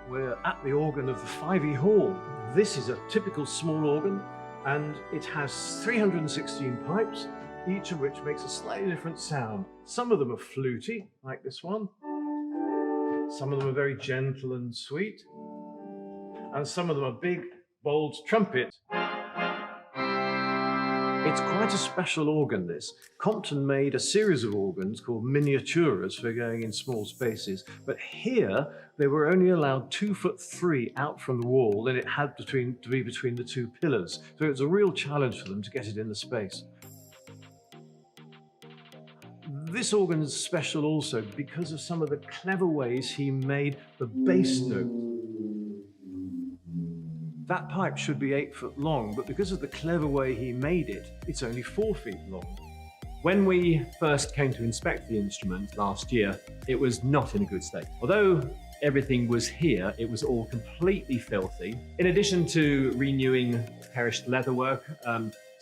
We're at the organ of the Fyvie Hall. This is a typical small organ, and it has 316 pipes, each of which makes a slightly different sound. Some of them are fluty, like this one. Some of them are very gentle and sweet. And some of them are big, bold trumpets. It's quite a special organ, this. Compton made a series of organs called miniaturas for going in small spaces, but here they were only allowed 2'3" out from the wall, and it had to be between the two pillars. So it was a real challenge for them to get it in the space. This organ is special also because of some of the clever ways he made the bass note. That pipe should be 8 foot long, but because of the clever way he made it, it's only 4 feet long. When we first came to inspect the instrument last year, it was not in a good state. Although everything was here, it was all completely filthy. In addition to renewing perished leatherwork,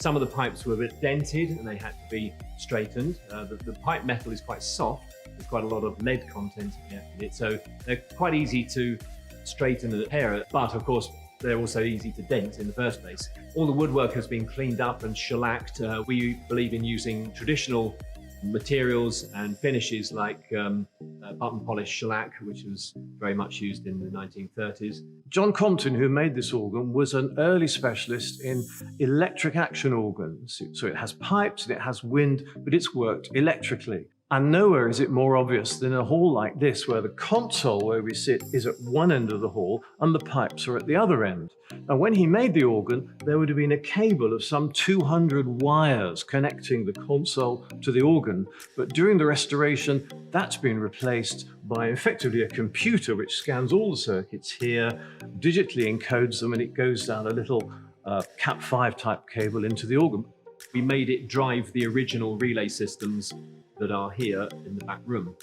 some of the pipes were a bit dented and they had to be straightened. The pipe metal is quite soft. There's quite a lot of lead content in it, so they're quite easy to straighten and repair, but of course, they're also easy to dent in the first place. All the woodwork has been cleaned up and shellacked. We believe in using traditional materials and finishes like button polish shellac, which was very much used in the 1930s. John Compton, who made this organ, was an early specialist in electric action organs. So it has pipes and it has wind, but it's worked electrically. And nowhere is it more obvious than in a hall like this, where the console where we sit is at one end of the hall and the pipes are at the other end. Now, when he made the organ, there would have been a cable of some 200 wires connecting the console to the organ. But during the restoration, that's been replaced by effectively a computer which scans all the circuits here, digitally encodes them, and it goes down a little Cat5 type cable into the organ. We made it drive the original relay systems that are here in the back room.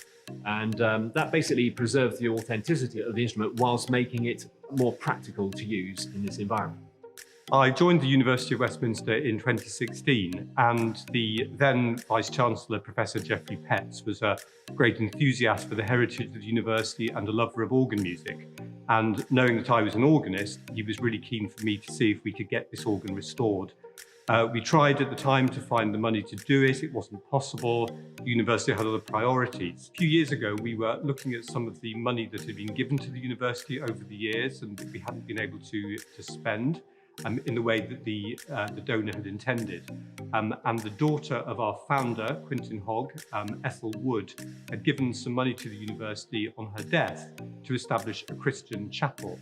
And that basically preserves the authenticity of the instrument whilst making it more practical to use in this environment. I joined the University of Westminster in 2016, and the then Vice-Chancellor, Professor Geoffrey Petts, was a great enthusiast for the heritage of the university and a lover of organ music. And knowing that I was an organist, he was really keen for me to see if we could get this organ restored. We tried at the time to find the money to do it. It wasn't possible. The university had other priorities. A few years ago, we were looking at some of the money that had been given to the university over the years and that we hadn't been able to spend in the way that the donor had intended. And the daughter of our founder, Quintin Hogg, Ethel Wood, had given some money to the university on her death to establish a Christian chapel.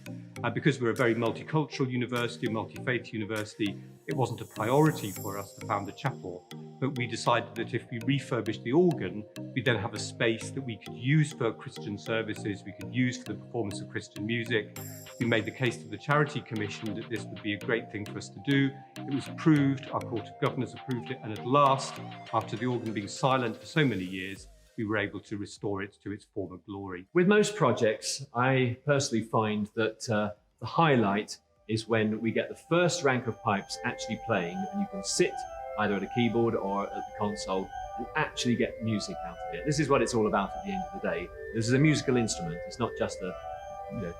Because we're a very multicultural university, a multi-faith university, it wasn't a priority for us to found a chapel, but we decided that if we refurbished the organ, we'd then have a space that we could use for Christian services, we could use for the performance of Christian music. We made the case to the Charity Commission that this would be a great thing for us to do. It was approved, our Court of Governors approved it, and at last, after the organ being silent for so many years, we were able to restore it to its former glory. With most projects, I personally find that the highlight is when we get the first rank of pipes actually playing, and you can sit either at a keyboard or at the console and actually get music out of it. This is what it's all about at the end of the day. This is a musical instrument. It's not just a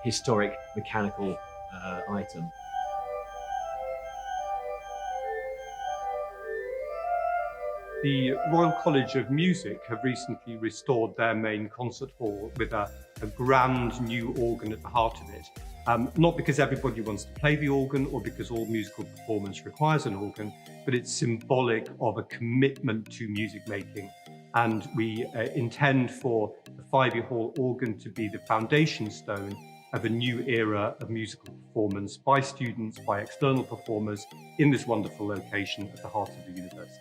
historic mechanical item. The Royal College of Music have recently restored their main concert hall with a grand new organ at the heart of it. Not because everybody wants to play the organ or because all musical performance requires an organ, but it's symbolic of a commitment to music making. And we intend for the Fyvie Hall organ to be the foundation stone of a new era of musical performance by students, by external performers in this wonderful location at the heart of the university.